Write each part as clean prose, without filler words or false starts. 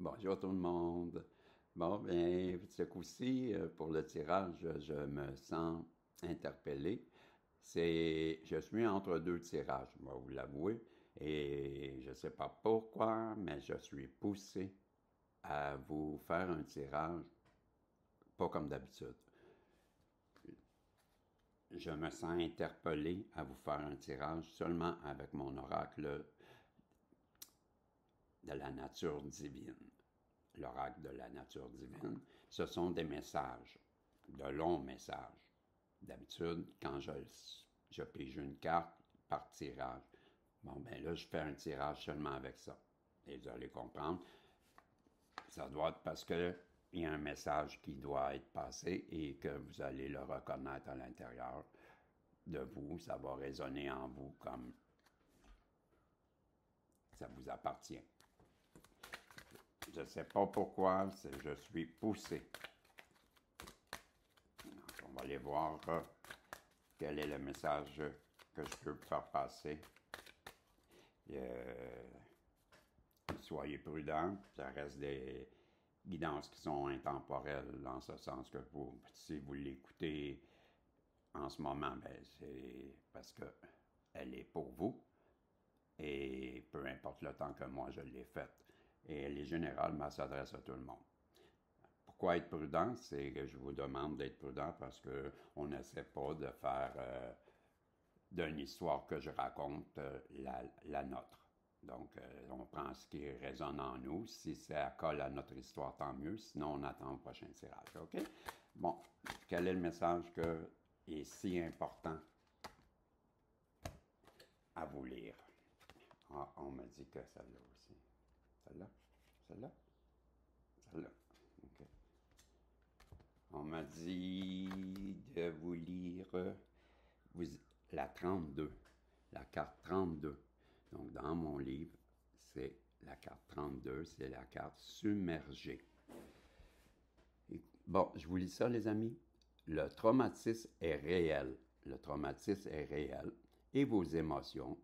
Bonjour tout le monde. Bon, bien, ce coup-ci, pour le tirage, je me sens interpellé. Je suis entre deux tirages, je vais vous l'avouer, et je ne sais pas pourquoi, mais je suis poussé à vous faire un tirage pas comme d'habitude. Je me sens interpellé à vous faire un tirage seulement avec mon oracle de la nature divine. L'oracle de la nature divine, ce sont des messages, de longs messages. D'habitude, quand je pige une carte par tirage, bon, ben là, je fais un tirage seulement avec ça. Et vous allez comprendre, ça doit être parce qu'il y a un message qui doit être passé et que vous allez le reconnaître à l'intérieur de vous. Ça va résonner en vous comme ça vous appartient. Je ne sais pas pourquoi, je suis poussé. Donc, on va aller voir quel est le message que je peux faire passer. Soyez prudents, ça reste des guidances qui sont intemporelles, dans ce sens que si vous l'écoutez en ce moment, ben, c'est parce qu'elle est pour vous, et peu importe le temps que moi je l'ai faite. Et elle est générale, mais elle s'adresse à tout le monde. Pourquoi être prudent? C'est que je vous demande d'être prudent parce qu'on n'essaie pas de faire d'une histoire que je raconte la nôtre. Donc, on prend ce qui résonne en nous. Si ça colle à notre histoire, tant mieux. Sinon, on attend le prochain tirage. OK? Bon, quel est le message qui est si important à vous lire? Ah, on me dit que celle-là aussi. Celle-là? Celle-là? Celle-là. OK. On m'a dit de vous lire la 32, la carte 32. Donc, dans mon livre, c'est la carte 32, c'est la carte submergée. Bon, je vous lis ça, les amis. Le traumatisme est réel. Le traumatisme est réel et vos émotions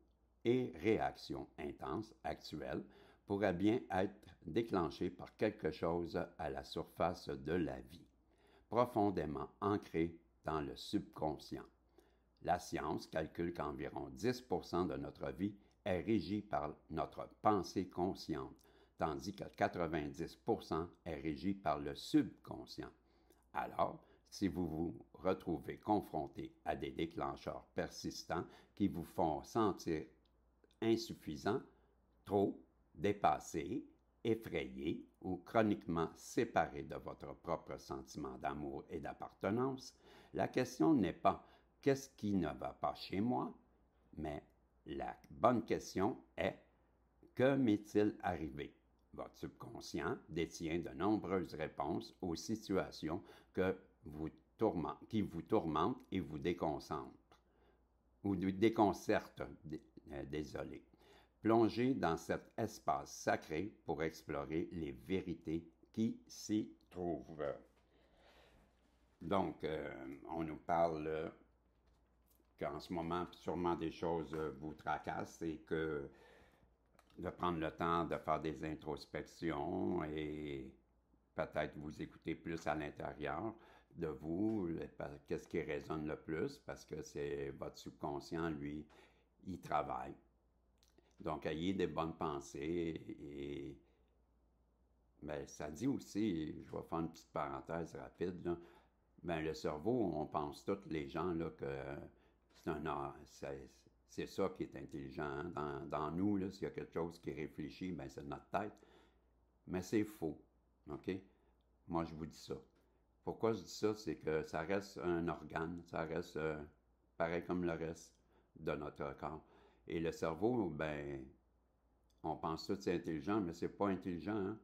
et réactions intenses actuelles pourraient bien être déclenchées par quelque chose à la surface de la vie, profondément ancré dans le subconscient. La science calcule qu'environ 10% de notre vie est régie par notre pensée consciente, tandis que 90% est régie par le subconscient. Alors, si vous vous retrouvez confronté à des déclencheurs persistants qui vous font sentir insuffisant, trop, dépassé, effrayé ou chroniquement séparé de votre propre sentiment d'amour et d'appartenance, la question n'est pas qu'est-ce qui ne va pas chez moi, mais la bonne question est que m'est-il arrivé? Votre subconscient détient de nombreuses réponses aux situations qui vous tourmentent et vous déconcentrent ou déconcertent, désolé. Plongez dans cet espace sacré pour explorer les vérités qui s'y trouvent. Donc, on nous parle qu'en ce moment, sûrement des choses vous tracassent et que de prendre le temps de faire des introspections et peut-être vous écouter plus à l'intérieur de vous, qu'est-ce qui résonne le plus, parce que c'est votre subconscient, lui, il travaille. Donc, ayez des bonnes pensées et ben, ça dit aussi, je vais faire une petite parenthèse rapide, là, ben, le cerveau, on pense tous les gens là, que c'est ça qui est intelligent. Hein? Dans nous, s'il y a quelque chose qui réfléchit, ben, c'est notre tête. Mais c'est faux. OK? Moi, je vous dis ça. Pourquoi je dis ça? C'est que ça reste un organe, ça reste pareil comme le reste de notre corps. Et le cerveau, ben, on pense que c'est intelligent, mais c'est pas intelligent, hein?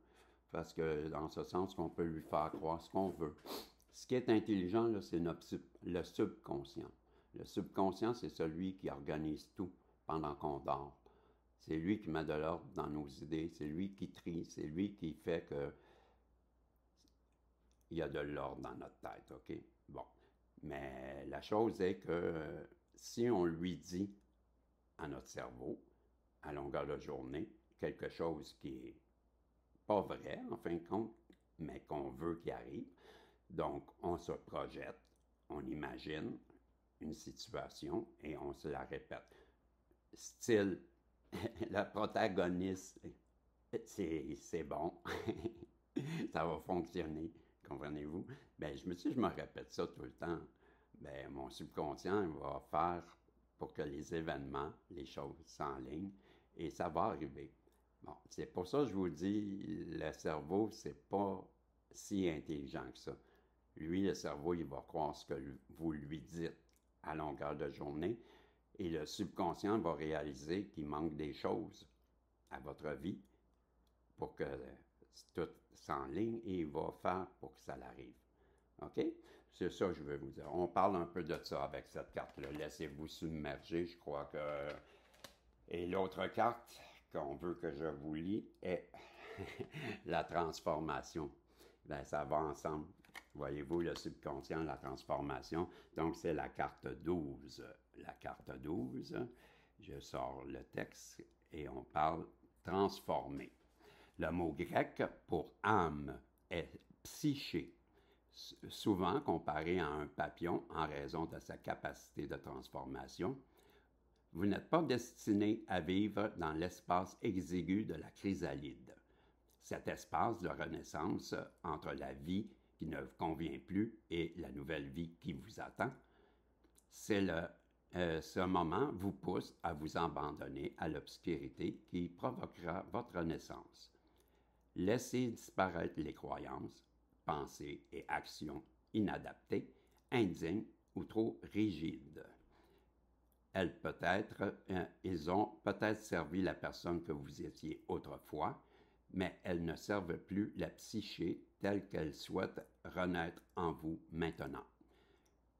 Parce que dans ce sens qu'on peut lui faire croire ce qu'on veut. Ce qui est intelligent, là, c'est le subconscient. Le subconscient, c'est celui qui organise tout pendant qu'on dort. C'est lui qui met de l'ordre dans nos idées, c'est lui qui trie, c'est lui qui fait que il y a de l'ordre dans notre tête, OK? Bon. Mais la chose est que si on lui dit à notre cerveau, à longueur de journée, quelque chose qui est pas vrai, en fin de compte, mais qu'on veut qu'il arrive. Donc, on se projette, on imagine une situation et on se la répète. Style, le protagoniste, c'est bon, ça va fonctionner, comprenez-vous? Ben, je me répète ça tout le temps. Ben, mon subconscient va faire pour que les événements, les choses s'enlignent et ça va arriver. Bon, c'est pour ça que je vous dis, le cerveau, c'est pas si intelligent que ça. Lui, le cerveau, il va croire ce que vous lui dites à longueur de journée et le subconscient va réaliser qu'il manque des choses à votre vie pour que tout s'enligne et il va faire pour que ça l'arrive. OK? C'est ça que je veux vous dire. On parle un peu de ça avec cette carte-là. Laissez-vous submerger, je crois que... Et l'autre carte qu'on veut que je vous lis est la transformation. Bien, ça va ensemble. Voyez-vous, le subconscient, la transformation. Donc, c'est la carte 12. La carte 12, je sors le texte et on parle transformer. Le mot grec pour âme est psyché, souvent comparé à un papillon en raison de sa capacité de transformation. Vous n'êtes pas destiné à vivre dans l'espace exigu de la chrysalide, cet espace de renaissance entre la vie qui ne vous convient plus et la nouvelle vie qui vous attend. Ce moment vous pousse à vous abandonner à l'obscurité qui provoquera votre renaissance. Laissez disparaître les croyances, pensées et actions inadaptées, indignes ou trop rigides. Ils ont peut-être servi la personne que vous étiez autrefois, mais elles ne servent plus la psyché telle qu'elle souhaite renaître en vous maintenant.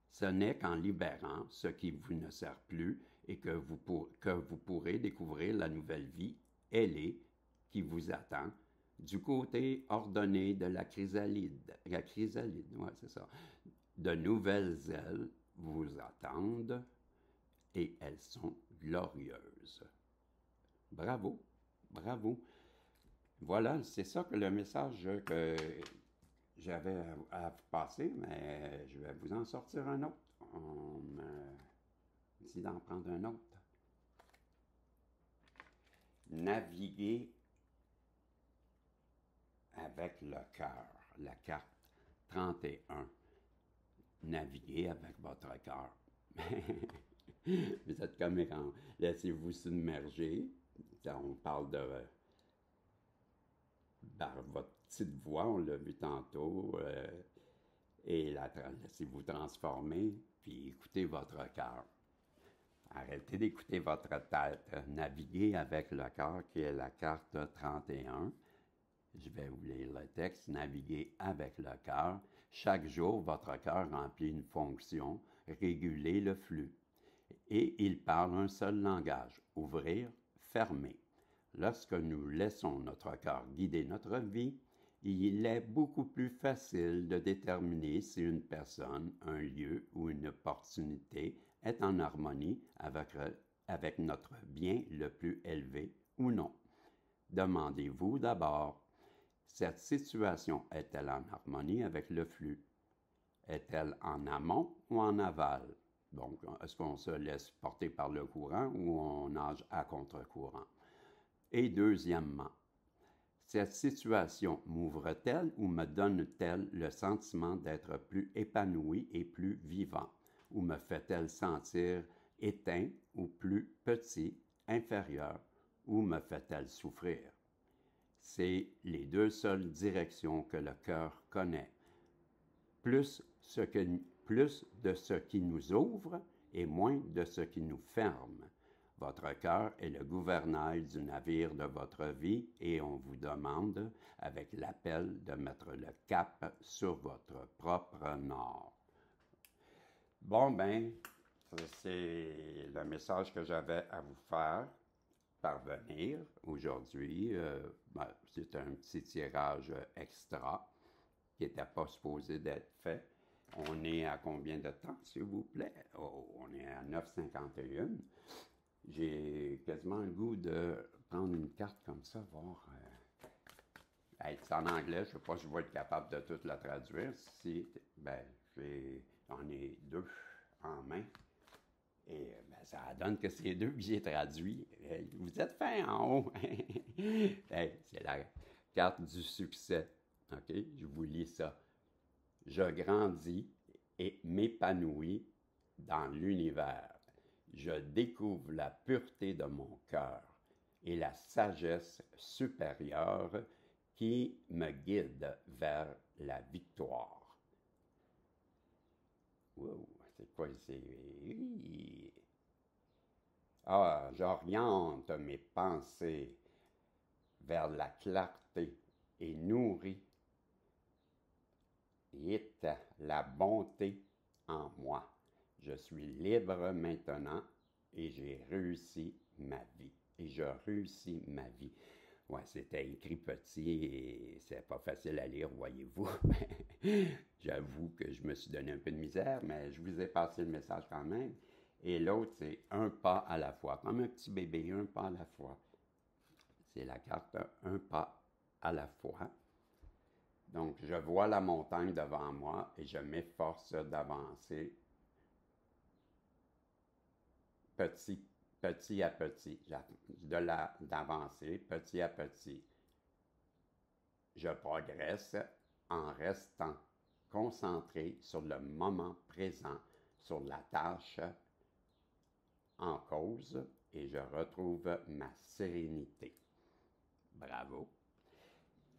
Ce n'est qu'en libérant ce qui vous ne sert plus et que vous pourrez découvrir la nouvelle vie, ailée, qui vous attend, du côté ordonné de la chrysalide. La chrysalide, oui, c'est ça. De nouvelles ailes vous attendent et elles sont glorieuses. Bravo, bravo. Voilà, c'est ça que le message que j'avais à vous passer, mais je vais vous en sortir un autre. On me dit d'en prendre un autre. Naviguer avec le cœur, la carte 31. Naviguer avec votre cœur. Vous êtes comme quand laissez-vous submerger. On parle de par votre petite voix, on l'a vu tantôt, et laissez-vous transformer, puis écoutez votre cœur. Arrêtez d'écouter votre tête. Naviguez avec le cœur, qui est la carte 31. Je vais vous lire le texte. Naviguez avec le cœur. Chaque jour, votre cœur remplit une fonction, réguler le flux. Et il parle un seul langage, ouvrir, fermer. Lorsque nous laissons notre cœur guider notre vie, il est beaucoup plus facile de déterminer si une personne, un lieu ou une opportunité est en harmonie avec notre bien le plus élevé ou non. Demandez-vous d'abord, cette situation est-elle en harmonie avec le flux? Est-elle en amont ou en aval? Donc, est-ce qu'on se laisse porter par le courant ou on nage à contre-courant? Et deuxièmement, cette situation m'ouvre-t-elle ou me donne-t-elle le sentiment d'être plus épanoui et plus vivant? Ou me fait-elle sentir éteint ou plus petit, inférieur? Ou me fait-elle souffrir? C'est les deux seules directions que le cœur connaît. Plus de ce qui nous ouvre et moins de ce qui nous ferme. Votre cœur est le gouvernail du navire de votre vie et on vous demande, avec l'appel, de mettre le cap sur votre propre nord. Bon, ben, c'est le message que j'avais à vous faire parvenir aujourd'hui. C'est un petit tirage extra qui n'était pas supposé d'être fait. On est à combien de temps, s'il vous plaît? Oh, on est à 9h51. J'ai quasiment le goût de prendre une carte comme ça, voir c'est en anglais, je ne sais pas si je vais être capable de tout le traduire. Si, ben, j'en ai deux en main. Et ben, ça donne que c'est deux que j'ai traduits. Vous êtes fin en haut. Hey, c'est la carte du succès. OK? Je vous lis ça. Je grandis et m'épanouis dans l'univers. Je découvre la pureté de mon cœur et la sagesse supérieure qui me guide vers la victoire. Wow, c'est quoi ici? Ah, j'oriente mes pensées vers la clarté et nourris la bonté en moi. Je suis libre maintenant et j'ai réussi ma vie. Et je réussis ma vie. Ouais, c'était écrit petit et c'est pas facile à lire, voyez-vous. J'avoue que je me suis donné un peu de misère, mais je vous ai passé le message quand même. Et l'autre, c'est un pas à la fois, comme un petit bébé, un pas à la fois. C'est la carte un pas à la fois. Donc, je vois la montagne devant moi et je m'efforce d'avancer petit à petit, d'avancer petit à petit. Je progresse en restant concentré sur le moment présent, sur la tâche en cause et je retrouve ma sérénité. Bravo!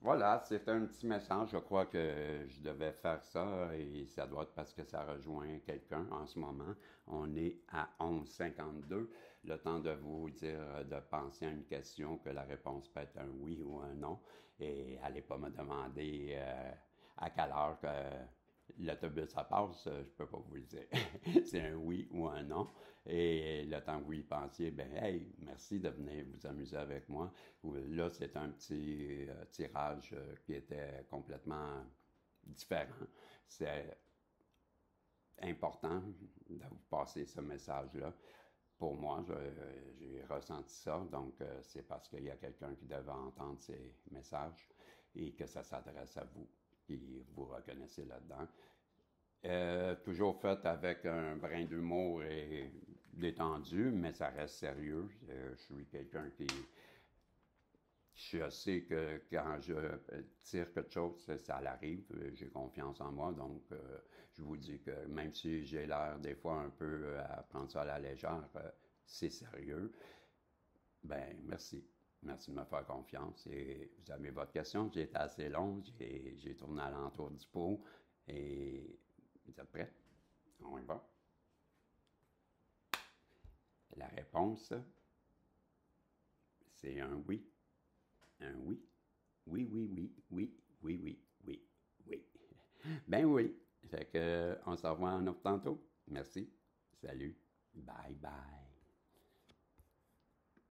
Voilà, c'est un petit message. Je crois que je devais faire ça et ça doit être parce que ça rejoint quelqu'un en ce moment. On est à 11h52. Le temps de vous dire de penser à une question que la réponse peut être un oui ou un non. Et allez pas me demander à quelle heure que l'autobus ça passe, je peux pas vous le dire. C'est un oui ou un non. Et le temps que vous y pensiez, ben hey, merci de venir vous amuser avec moi. Là, c'est un petit tirage qui était complètement différent. C'est important de vous passer ce message-là. Pour moi, j'ai ressenti ça, donc c'est parce qu'il y a quelqu'un qui devait entendre ces messages et que ça s'adresse à vous, et vous reconnaissez là-dedans. Toujours fait avec un brin d'humour et détendu, mais ça reste sérieux. Je suis quelqu'un qui... Je sais que quand je tire quelque chose, ça arrive. J'ai confiance en moi, donc je vous dis que même si j'ai l'air des fois un peu à prendre ça à la légère, c'est sérieux. Ben merci. Merci de me faire confiance. Et vous avez votre question. J'ai été assez long. J'ai tourné à l'entour du pot. Et vous êtes prêts? On y va. La réponse, c'est un oui. Un oui. Oui, oui, oui, oui, oui, oui, oui, oui. Ben oui. Fait que, on se revoit un autre tantôt. Merci. Salut. Bye bye.